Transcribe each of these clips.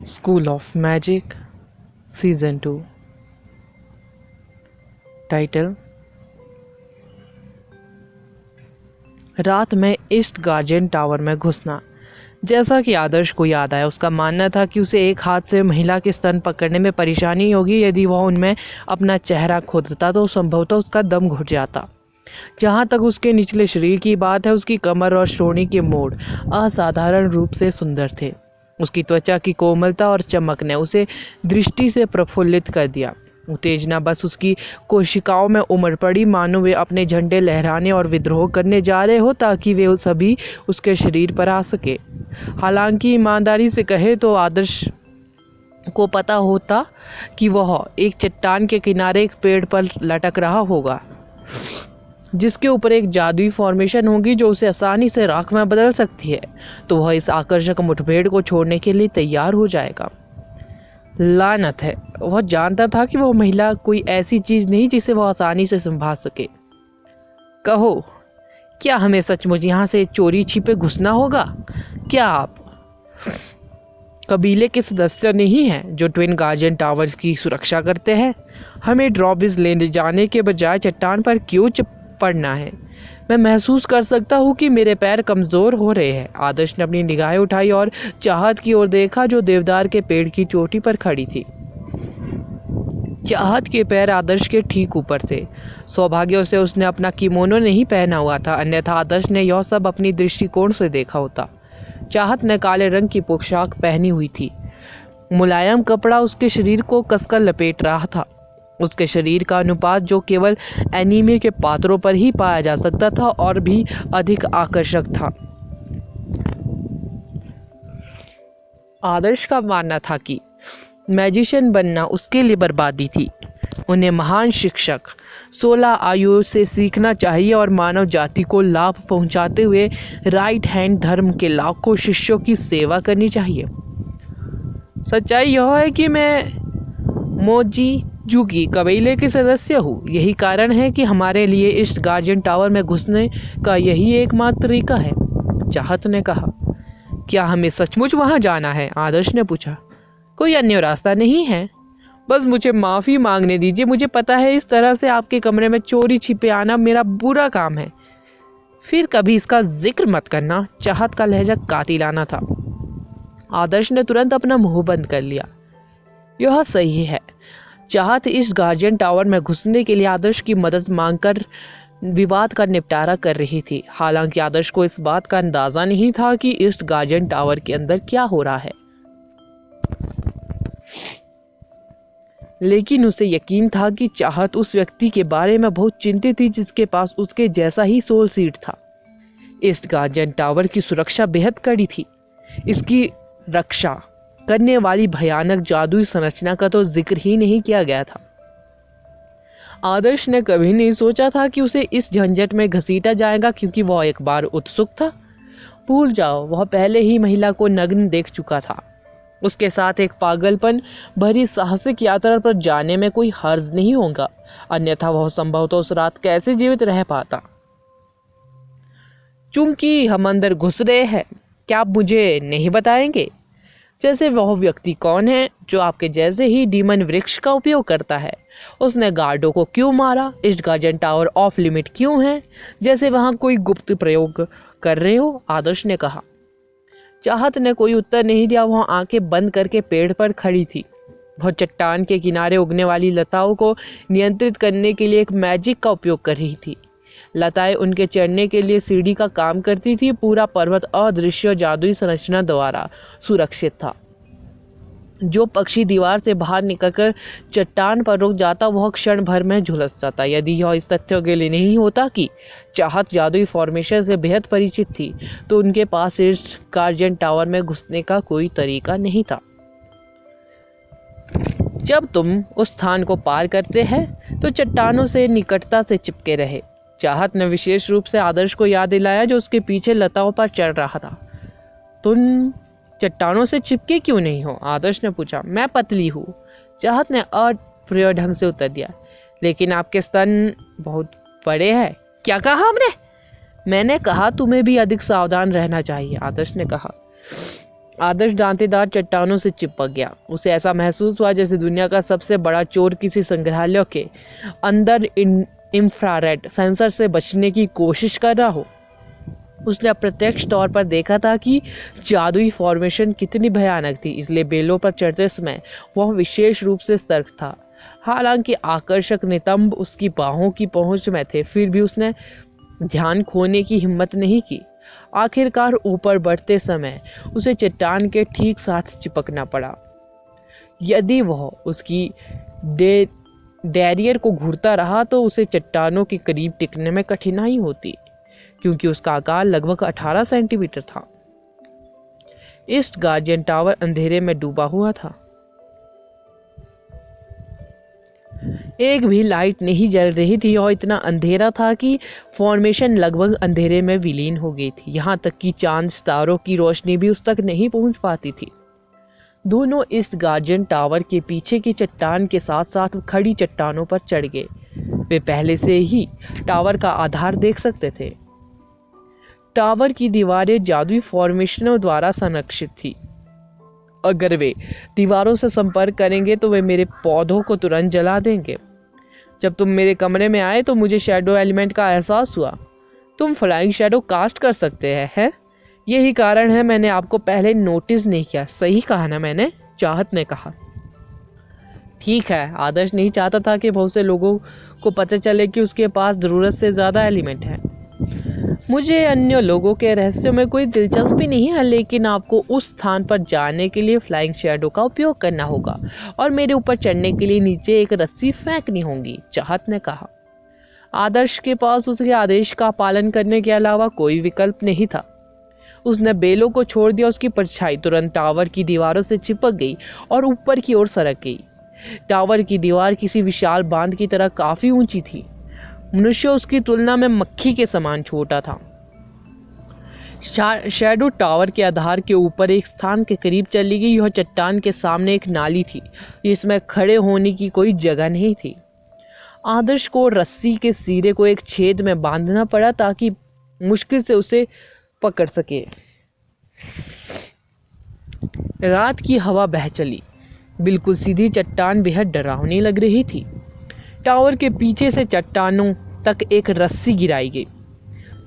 School of magic season 2। Title, रात में east guardian tower में घुसना। जैसा कि आदर्श को याद आया, उसका मानना था कि उसे एक हाथ से महिला के स्तन पकड़ने में परेशानी होगी। यदि वह उनमें अपना चेहरा खोदता तो संभवतः उसका दम घुट जाता। जहाँ तक उसके निचले शरीर की बात है, उसकी कमर और श्रोणी के मोड़ असाधारण रूप से सुंदर थे। उसकी त्वचा की कोमलता और चमक ने उसे दृष्टि से प्रफुल्लित कर दिया। उत्तेजना बस उसकी कोशिकाओं में उमड़ पड़ी, मानो वे अपने झंडे लहराने और विद्रोह करने जा रहे हो ताकि वे सभी उसके शरीर पर आ सके। हालांकि ईमानदारी से कहे तो आदर्श को पता होता कि वह एक चट्टान के किनारे एक पेड़ पर लटक रहा होगा, जिसके ऊपर एक जादुई फॉर्मेशन होगी जो उसे आसानी से राख में बदल सकती है। तो वह इस आकर्षक मुठभेड़ को छोड़ने के लिए तैयार हो जाएगा। लानत है, वह जानता था कि वह महिला कोई ऐसी चीज नहीं जिसे वह आसानी से संभाल सके। कहो, क्या हमें सचमुच यहाँ से चोरी छिपे घुसना होगा? क्या आप कबीले के सदस्य नहीं हैं जो ट्विन गार्जियन टावर की सुरक्षा करते हैं? हमें ड्रॉबिस लेने जाने के बजाय चट्टान पर क्यों पड़ना है? मैं महसूस कर सकता हूँ कि मेरे पैर कमज़ोर हो रहे हैं। आदर्श ने अपनी निगाहें उठाई और चाहत की ओर देखा जो देवदार के पेड़ की चोटी पर खड़ी थी। चाहत के पैर आदर्श के ठीक ऊपर थे। सौभाग्य से उसने अपना किमोनो नहीं पहना हुआ था, अन्यथा आदर्श ने यह सब अपनी दृष्टिकोण से देखा होता। चाहत ने काले रंग की पोशाक पहनी हुई थी। मुलायम कपड़ा उसके शरीर को कसकर लपेट रहा था। उसके शरीर का अनुपात, जो केवल एनीमे के पात्रों पर ही पाया जा सकता था, और भी अधिक आकर्षक था। आदर्श का मानना था कि मैजिशियन बनना उसके लिए बर्बादी थी। उन्हें महान शिक्षक 16 आयु से सीखना चाहिए और मानव जाति को लाभ पहुंचाते हुए राइट हैंड धर्म के लाखों शिष्यों की सेवा करनी चाहिए। सच्चाई यह है कि मैं मोजी जुगी कबीले के सदस्य हूँ। यही कारण है कि हमारे लिए ईस्ट गार्जियन टावर में घुसने का यही एकमात्र तरीका है, चाहत ने कहा। क्या हमें सचमुच वहाँ जाना है? आदर्श ने पूछा। कोई अन्य रास्ता नहीं है, बस मुझे माफ़ी मांगने दीजिए। मुझे पता है इस तरह से आपके कमरे में चोरी छिपे आना मेरा बुरा काम है। फिर कभी इसका जिक्र मत करना। चाहत का लहजा कातिलाना था। आदर्श ने तुरंत अपना मुंह बंद कर लिया। यह सही है। चाहत इस गार्जियन टावर में घुसने के लिए आदर्श की मदद मांगकर विवाद का निपटारा कर रही थी। हालांकि आदर्श को इस बात का अंदाजा नहीं था कि इस गार्जियन टावर के अंदर क्या हो रहा है, लेकिन उसे यकीन था कि चाहत उस व्यक्ति के बारे में बहुत चिंतित थी जिसके पास उसके जैसा ही सोल सीड था। ईस्ट गार्जियन टावर की सुरक्षा बेहद कड़ी थी। इसकी रक्षा करने वाली भयानक जादुई संरचना का तो जिक्र ही नहीं किया गया था। आदर्श ने कभी नहीं सोचा था कि उसे इस झंझट में घसीटा जाएगा, क्योंकि वह एक बार उत्सुक था। भूल जाओ, वह पहले ही महिला को नग्न देख चुका था। उसके साथ एक पागलपन भरी साहसिक यात्रा पर जाने में कोई हर्ज नहीं होगा, अन्यथा वह संभवतः उस रात कैसे जीवित रह पाता। चूंकि हम अंदर घुस रहे हैं, क्या आप मुझे नहीं बताएंगे जैसे वह व्यक्ति कौन है जो आपके जैसे ही डीमन वृक्ष का उपयोग करता है? उसने गार्डों को क्यों मारा? East guardian tower of limit क्यों है? जैसे वहां कोई गुप्त प्रयोग कर रहे हो, आदर्श ने कहा। चाहत ने कोई उत्तर नहीं दिया। वह आंखें बंद करके पेड़ पर खड़ी थी। वह चट्टान के किनारे उगने वाली लताओं को नियंत्रित करने के लिए एक मैजिक का उपयोग कर रही थी। लताएं उनके चढ़ने के लिए सीढ़ी का काम करती थी। पूरा पर्वत अदृश्य जादुई संरचना द्वारा सुरक्षित था। जो पक्षी दीवार से बाहर निकलकर चट्टान पर रुक जाता, वह क्षण भर में झुलस जाता। यदि यह इस तथ्य के लिए नहीं होता कि चाहत जादुई फॉर्मेशन से बेहद परिचित थी, तो उनके पास इस गार्जियन टावर में घुसने का कोई तरीका नहीं था। जब तुम उस स्थान को पार करते हैं तो चट्टानों से निकटता से चिपके रहे। चाहत ने विशेष रूप से आदर्श को याद दिलाया जो उसके पीछे लताओं पर चढ़ रहा था। तुम चट्टानों से चिपके क्यों नहीं हो? आदर्श ने पूछा। मैं पतली हूँ, चाहत ने अप्रिय ढंग से उत्तर दिया। लेकिन आपके स्तन बहुत बड़े हैं। क्या कहा हमने? मैंने कहा तुम्हें भी अधिक सावधान रहना चाहिए, आदर्श ने कहा। आदर्श दांतेदार चट्टानों से चिपक गया। उसे ऐसा महसूस हुआ जैसे दुनिया का सबसे बड़ा चोर किसी संग्रहालय के अंदर इंफ्रारेड सेंसर से बचने की कोशिश कर रहा हो। उसने अप्रत्यक्ष तौर पर देखा था कि जादुई फॉर्मेशन कितनी भयानक थी, इसलिए बेलों पर चढ़ते समय वह विशेष रूप से सतर्क था। हालांकि आकर्षक नितंब उसकी बाहों की पहुंच में थे, फिर भी उसने ध्यान खोने की हिम्मत नहीं की। आखिरकार ऊपर बढ़ते समय उसे चट्टान के ठीक साथ चिपकना पड़ा। यदि वह उसकी डैरियर को घूरता रहा तो उसे चट्टानों के करीब टिकने में कठिनाई होती, क्योंकि उसका आकार लगभग 18 सेंटीमीटर था। ईस्ट गार्जियन टावर अंधेरे में डूबा हुआ था। एक भी लाइट नहीं जल रही थी और इतना अंधेरा था कि फॉर्मेशन लगभग अंधेरे में विलीन हो गई थी। यहाँ तक कि चांद सितारों की रोशनी भी उस तक नहीं पहुंच पाती थी। दोनों ईस्ट गार्जियन टावर के पीछे की चट्टान के साथ साथ खड़ी चट्टानों पर चढ़ गए। वे पहले से ही टावर का आधार देख सकते थे। टावर की दीवारें जादुई फॉर्मेशनों द्वारा संरक्षित थी। अगर वे दीवारों से संपर्क करेंगे तो वे मेरे पौधों को तुरंत जला देंगे। जब तुम मेरे कमरे में आए तो मुझे शैडो एलिमेंट का एहसास हुआ। तुम फ्लाइंग शैडो कास्ट कर सकते हैं? यही कारण है मैंने आपको पहले नोटिस नहीं किया। सही कहा ना मैंने? चाहत ने कहा। ठीक है, आदर्श नहीं चाहता था कि बहुत से लोगों को पता चले कि उसके पास ज़रूरत से ज़्यादा एलिमेंट है। मुझे अन्य लोगों के रहस्यों में कोई दिलचस्पी नहीं है, लेकिन आपको उस स्थान पर जाने के लिए फ्लाइंग शैडो का उपयोग करना होगा और मेरे ऊपर चढ़ने के लिए नीचे एक रस्सी फेंकनी होगी, चाहत ने कहा। आदर्श के पास उसके आदेश का पालन करने के अलावा कोई विकल्प नहीं था। उसने बेलों को छोड़ दिया। उसकी परछाई तुरंत टावर की दीवारों से चिपक गई और ऊपर की ओर सरक गई। टावर की दीवार किसी विशाल बांध की तरह काफी ऊंची थी। मनुष्य उसकी तुलना में मक्खी के समान छोटा था। शैडो टावर के आधार के ऊपर एक स्थान के करीब चली गई। यह चट्टान के सामने एक नाली थी जिसमें खड़े होने की कोई जगह नहीं थी। आदर्श को रस्सी के सिरे को एक छेद में बांधना पड़ा ताकि मुश्किल से उसे पकड़ सके। रात की हवा बह चली। बिल्कुल सीधी चट्टान बेहद डरावनी लग रही थी। टावर के पीछे से चट्टानों तक एक रस्सी गिराई गई।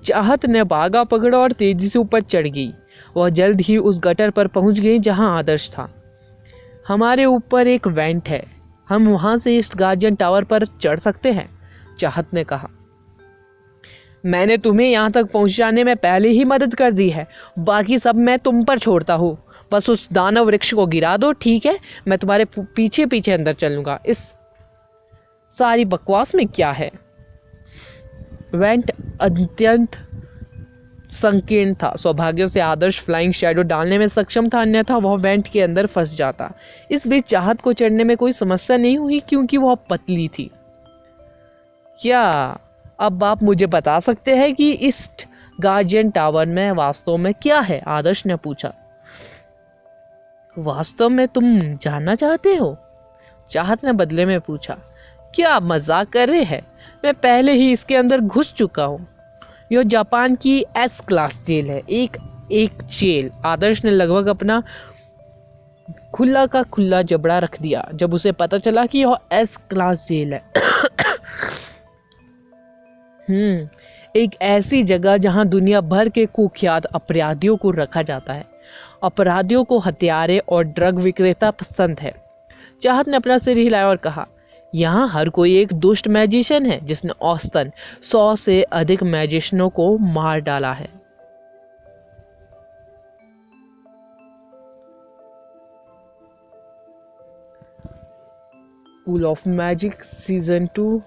चाहत ने बागा पकड़ा और तेजी से ऊपर चढ़ गई। वह जल्द ही उस गटर पर पहुंच गई जहां आदर्श था। हमारे ऊपर एक वेंट है, हम वहां से ईस्ट गार्जियन टावर पर चढ़ सकते हैं, चाहत ने कहा। मैंने तुम्हें यहां तक पहुंचाने में पहले ही मदद कर दी है, बाकी सब मैं तुम पर छोड़ता हूँ। बस उस दानव वृक्ष को गिरा दो, ठीक है? मैं तुम्हारे पीछे पीछे अंदर चलूंगा। इस सारी बकवास में क्या है? वेंट अत्यंत संकीर्ण था। सौभाग्य से आदर्श फ्लाइंग शैडो डालने में सक्षम था, अन्यथा वह वेंट के अंदर फंस जाता। इस बीच चाहत को चढ़ने में कोई समस्या नहीं हुई क्योंकि वह पतली थी। क्या अब आप मुझे बता सकते हैं कि ईस्ट गार्जियन टावर में वास्तव में क्या है? आदर्श ने पूछा। वास्तव में तुम जानना चाहते हो? चाहत ने बदले में पूछा। क्या आप मजाक कर रहे हैं? मैं पहले ही इसके अंदर घुस चुका हूँ। यह जापान की एस क्लास जेल है, एक जेल। आदर्श ने लगभग अपना खुला का खुला जबड़ा रख दिया जब उसे पता चला कि यह एस क्लास जेल है। एक ऐसी जगह जहां दुनिया भर के कुख्यात अपराधियों को रखा जाता है। अपराधियों को हथियारे और ड्रग विक्रेता पसंद है। चाहत ने अपना सिर हिलाया और कहा, यहाँ हर कोई एक दुष्ट मैजिशियन है जिसने औसतन 100 से अधिक मैजिशियनों को मार डाला है। School of magic season 2।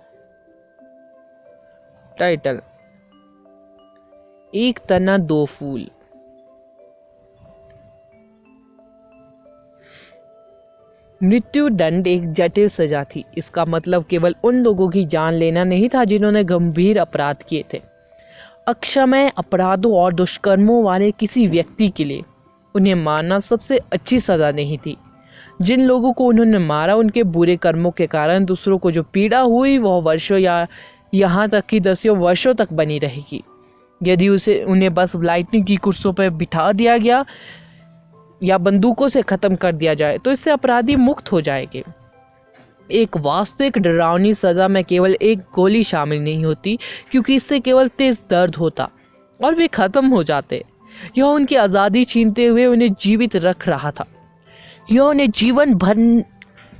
Title, एक तना दो फूल। मृत्यु दंड एक जटिल सजा थी। इसका मतलब केवल उन लोगों की जान लेना नहीं था जिन्होंने गंभीर अपराध किए थे। अक्षमय अपराधों और दुष्कर्मों वाले किसी व्यक्ति के लिए उन्हें मारना सबसे अच्छी सजा नहीं थी। जिन लोगों को उन्होंने मारा उनके बुरे कर्मों के कारण दूसरों को जो पीड़ा हुई वह वर्षों या यहाँ तक कि दसियों वर्षों तक बनी रहेगी। यदि उन्हें बस लाइटनिंग की कुर्सियों पर बिठा दिया गया या बंदूकों से ख़त्म कर दिया जाए तो इससे अपराधी मुक्त हो जाएंगे। एक वास्तविक डरावनी सज़ा में केवल एक गोली शामिल नहीं होती, क्योंकि इससे केवल तेज दर्द होता और वे ख़त्म हो जाते। यह उनकी आज़ादी छीनते हुए उन्हें जीवित रख रहा था। यह उन्हें जीवन भर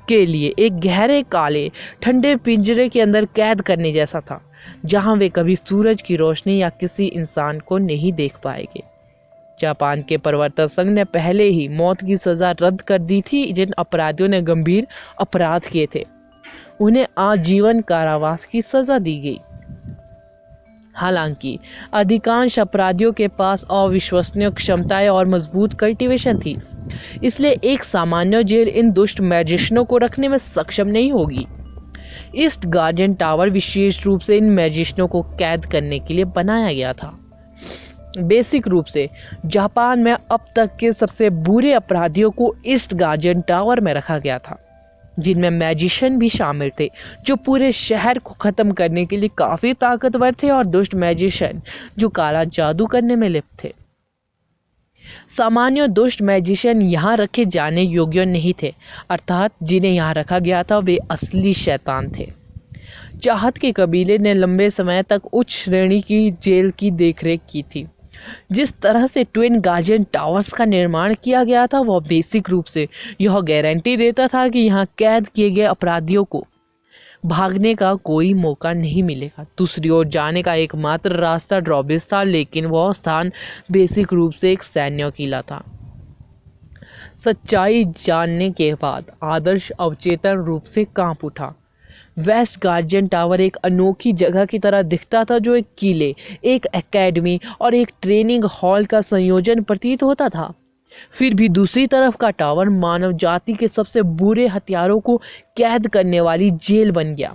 के लिए एक गहरे काले ठंडे पिंजरे के अंदर कैद करने जैसा था, जहां वे कभी सूरज की रोशनी या किसी इंसान को नहीं देख पाएंगे। जापान के प्रवर्तक संघ ने पहले ही मौत की सजा रद्द कर दी थी। जिन अपराधियों ने गंभीर अपराध किए थे उन्हें आजीवन कारावास की सजा दी गई। हालांकि अधिकांश अपराधियों के पास अविश्वसनीय क्षमताएं और मजबूत कल्टीवेशन थी, इसलिए एक सामान्य जेल इन दुष्ट मैजिशियनों को रखने में सक्षम नहीं होगी। ईस्ट गार्डियन टावर विशेष रूप से इन मैजिशियनों को कैद करने के लिए बनाया गया था। बेसिक रूप से जापान में अब तक के सबसे बुरे अपराधियों को ईस्ट गार्डियन टावर में रखा गया था, जिनमें मैजिशियन भी शामिल थे जो पूरे शहर को खत्म करने के लिए काफी ताकतवर थे, और दुष्ट मैजिशियन जो काला जादू करने में लिप्त थे। सामान्य दुष्ट मैजिशियन यहाँ रखे जाने योग्य नहीं थे, अर्थात जिन्हें यहाँ रखा गया था वे असली शैतान थे। चाहत के कबीले ने लंबे समय तक उच्च श्रेणी की जेल की देखरेख की थी। जिस तरह से ट्विन गार्डियन टावर्स का निर्माण किया गया था वह बेसिक रूप से यह गारंटी देता था कि यहाँ कैद किए गए अपराधियों को भागने का कोई मौका नहीं मिलेगा। दूसरी ओर जाने का एकमात्र रास्ता ड्रॉबिस था, लेकिन वह स्थान बेसिक रूप से एक सैन्य किला था। सच्चाई जानने के बाद आदर्श अवचेतन रूप से कांप उठा। वेस्ट गार्डियन टावर एक अनोखी जगह की तरह दिखता था, जो एक किले, एक एकेडमी और एक ट्रेनिंग हॉल का संयोजन प्रतीत होता था। फिर भी दूसरी तरफ का टावर मानव जाति के सबसे बुरे हथियारों को कैद करने वाली जेल बन गया।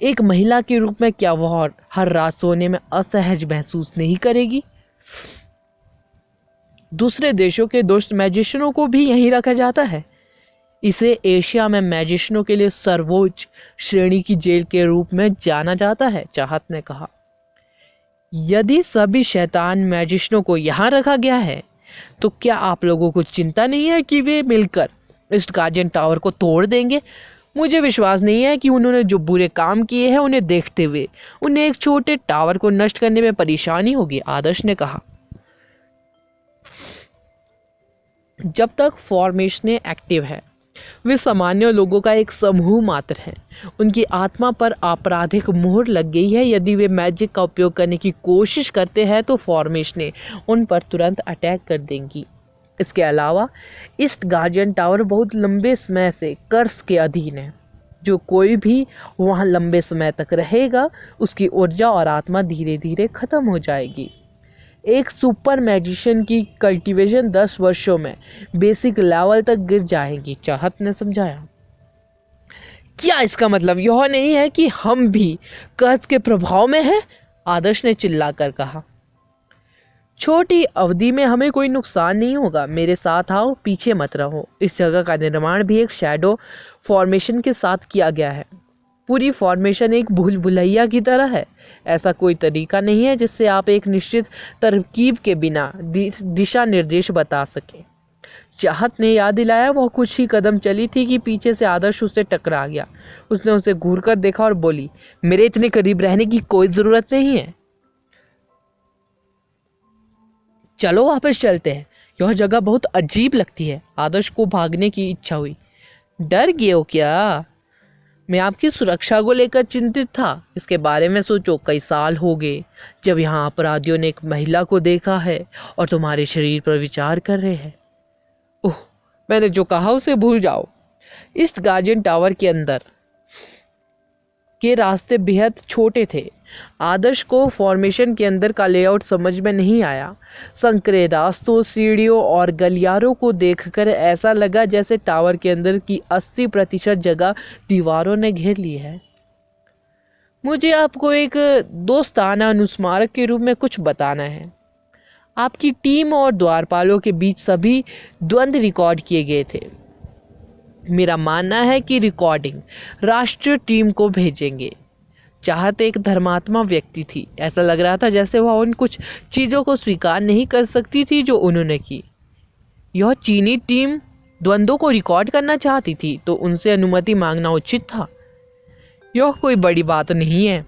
एक महिला के रूप में क्या वह हर रात सोने में असहज महसूस नहीं करेगी? दूसरे देशों के दुष्ट मैजिशियनों को भी यहीं रखा जाता है। इसे एशिया में मैजिशियनों के लिए सर्वोच्च श्रेणी की जेल के रूप में जाना जाता है, चाहत ने कहा। यदि सभी शैतान मैजिशियनों को यहाँ रखा गया है तो क्या आप लोगों को चिंता नहीं है कि वे मिलकर ईस्ट गार्डियन टावर को तोड़ देंगे? मुझे विश्वास नहीं है कि उन्होंने जो बुरे काम किए हैं उन्हें देखते हुए उन्हें एक छोटे टावर को नष्ट करने में परेशानी होगी, आदर्श ने कहा। जब तक फॉर्मेशन एक्टिव है वे सामान्य लोगों का एक समूह मात्र है। उनकी आत्मा पर आपराधिक मोहर लग गई है। यदि वे मैजिक का उपयोग करने की कोशिश करते हैं तो फॉर्मेशनें उन पर तुरंत अटैक कर देंगी। इसके अलावा ईस्ट गार्डियन टावर बहुत लंबे समय से कर्स के अधीन है। जो कोई भी वहां लंबे समय तक रहेगा उसकी ऊर्जा और आत्मा धीरे धीरे खत्म हो जाएगी। एक सुपर मैजिशियन की कल्टीवेशन 10 वर्षों में बेसिक लेवल तक गिर जाएगी, चाहत ने समझाया। क्या इसका मतलब यह नहीं है कि हम भी कर्ज के प्रभाव में हैं? आदर्श ने चिल्लाकर कहा। छोटी अवधि में हमें कोई नुकसान नहीं होगा। मेरे साथ आओ, पीछे मत रहो। इस जगह का निर्माण भी एक शैडो फॉर्मेशन के साथ किया गया है। पूरी फॉर्मेशन एक भूल भुलैया की तरह है। ऐसा कोई तरीका नहीं है जिससे आप एक निश्चित तरकीब के बिना दिशा निर्देश बता सके। चाहत ने याद दिलाया। वह कुछ ही कदम चली थी कि पीछे से आदर्श उससे टकरा गया। उसने उसे घूरकर देखा और बोली, मेरे इतने करीब रहने की कोई जरूरत नहीं है। चलो वापस चलते हैं, यह जगह बहुत अजीब लगती है। आदर्श को भागने की इच्छा हुई। डर गए हो क्या? मैं आपकी सुरक्षा को लेकर चिंतित था। इसके बारे में सोचो, कई साल हो गए जब यहाँ अपराधियों ने एक महिला को देखा है और तुम्हारे शरीर पर विचार कर रहे हैं। ओह, मैंने जो कहा उसे भूल जाओ। ईस्ट गार्डियन टावर के अंदर के रास्ते बेहद छोटे थे। आदर्श को फॉर्मेशन के अंदर का लेआउट समझ में नहीं आया। संकरे रास्तों, सीढ़ियों और गलियारों को देखकर ऐसा लगा जैसे टावर के अंदर की 80% जगह दीवारों ने घेर ली है। मुझे आपको एक दोस्ताना अनुस्मारक के रूप में कुछ बताना है। आपकी टीम और द्वारपालों के बीच सभी द्वंद्व रिकॉर्ड किए गए थे। मेरा मानना है कि रिकॉर्डिंग राष्ट्रीय टीम को भेजेंगे। चाहत एक धर्मात्मा व्यक्ति थी। ऐसा लग रहा था जैसे वह उन कुछ चीज़ों को स्वीकार नहीं कर सकती थी जो उन्होंने की। यह चीनी टीम द्वंद्वों को रिकॉर्ड करना चाहती थी तो उनसे अनुमति मांगना उचित था। यह कोई बड़ी बात नहीं है।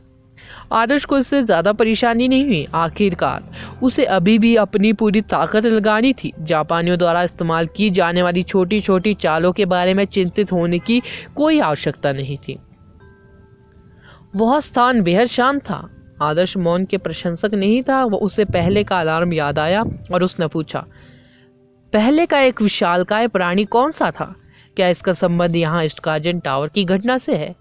आदर्श को इससे ज़्यादा परेशानी नहीं हुई। आखिरकार उसे अभी भी अपनी पूरी ताकत लगानी थी। जापानियों द्वारा इस्तेमाल की जाने वाली छोटी छोटी चालों के बारे में चिंतित होने की कोई आवश्यकता नहीं थी। वह स्थान बेहद शांत था। आदर्श मौन के प्रशंसक नहीं था। वह उसे पहले का अलार्म याद आया और उसने पूछा, पहले का एक विशालकाय प्राणी कौन सा था? क्या इसका संबंध यहाँ ईस्टगार्डन टावर की घटना से है?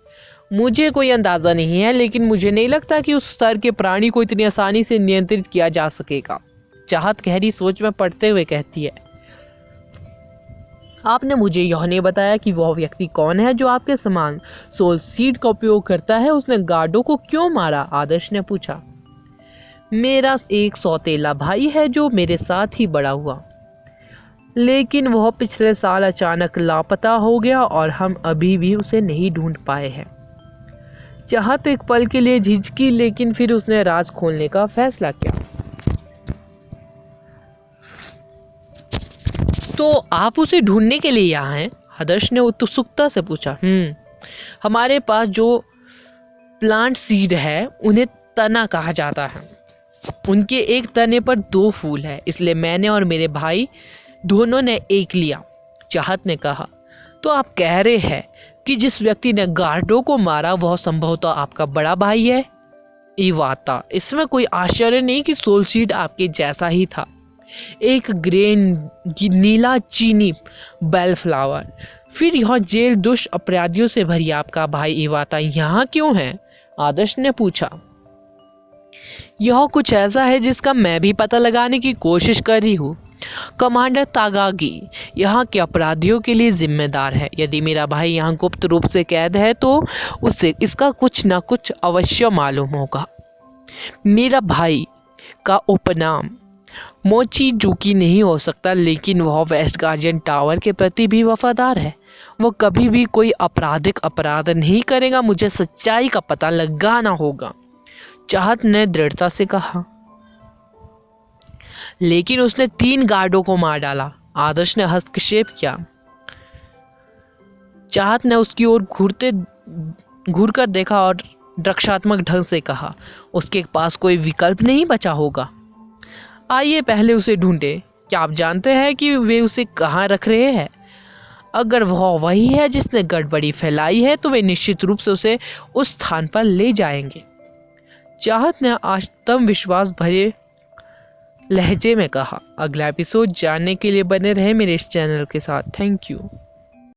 मुझे कोई अंदाजा नहीं है, लेकिन मुझे नहीं लगता कि उस स्तर के प्राणी को इतनी आसानी से नियंत्रित किया जा सकेगा। चाहत गहरी सोच में पड़ते हुए कहती है, आपने मुझे यह नहीं बताया कि वह व्यक्ति कौन है जो आपके समान सोल सीड का उपयोग करता है। उसने गार्डों को क्यों मारा? आदर्श ने पूछा। मेरा एक सौतेला भाई है जो मेरे साथ ही बड़ा हुआ, लेकिन वह पिछले साल अचानक लापता हो गया और हम अभी भी उसे नहीं ढूंढ पाए हैं। चाहत एक पल के लिए झिझकी, लेकिन फिर उसने राज खोलने का फैसला किया। तो आप उसे ढूंढने के लिए यहाँ हैं? आदर्श ने उत्सुकता से पूछा। हमारे पास जो प्लांट सीड है उन्हें तना कहा जाता है। उनके एक तने पर 2 फूल है, इसलिए मैंने और मेरे भाई दोनों ने एक लिया। चाहत ने कहा, तो आप कह रहे हैं कि जिस व्यक्ति ने गार्डो को मारा वह संभवतः आपका बड़ा भाई है? इवाता, इसमें कोई आश्चर्य नहीं कि सोल सीड आपके जैसा ही था, एक ग्रेन नीला चीनी बेल फ्लावर। फिर यह जेल दुष्ट अपराधियों से भरी आपका भाई इवाता यहाँ क्यों है? आदर्श ने पूछा। यह कुछ ऐसा है जिसका मैं भी पता लगाने की कोशिश कर रही हूँ। कमांडर तागागी यहाँ के अपराधियों के लिए जिम्मेदार है। यदि मेरा भाई यहाँ गुप्त रूप से कैद है तो उसे इसका कुछ न कुछ अवश्य मालूम होगा। मेरा भाई का उपनाम मोचिजुकी नहीं हो सकता, लेकिन वह वेस्टगार्डन टावर के प्रति भी वफादार है। वह कभी भी कोई आपराधिक अपराध नहीं करेगा। मुझे सच्चाई का पता लगाना होगा, चाहत ने दृढ़ता से कहा। लेकिन उसने 3 गार्डों को मार डाला। आदर्श ने हस्तक्षेप किया। चाहत ने उसकी ओर घूरकर देखा और रक्षात्मक ढंग से कहा, उसके पास कोई विकल्प नहीं बचा होगा। आइए पहले उसे ढूंढे। क्या आप जानते हैं कि वे उसे कहाँ रख रहे हैं? अगर वह वही है जिसने गड़बड़ी फैलाई है तो वे निश्चित रूप से उसे उस स्थान पर ले जाएंगे। चाहत ने आत्मविश्वास भरे लहजे में कहा। अगला एपिसोड जानने के लिए बने रहे मेरे इस चैनल के साथ। Thank you.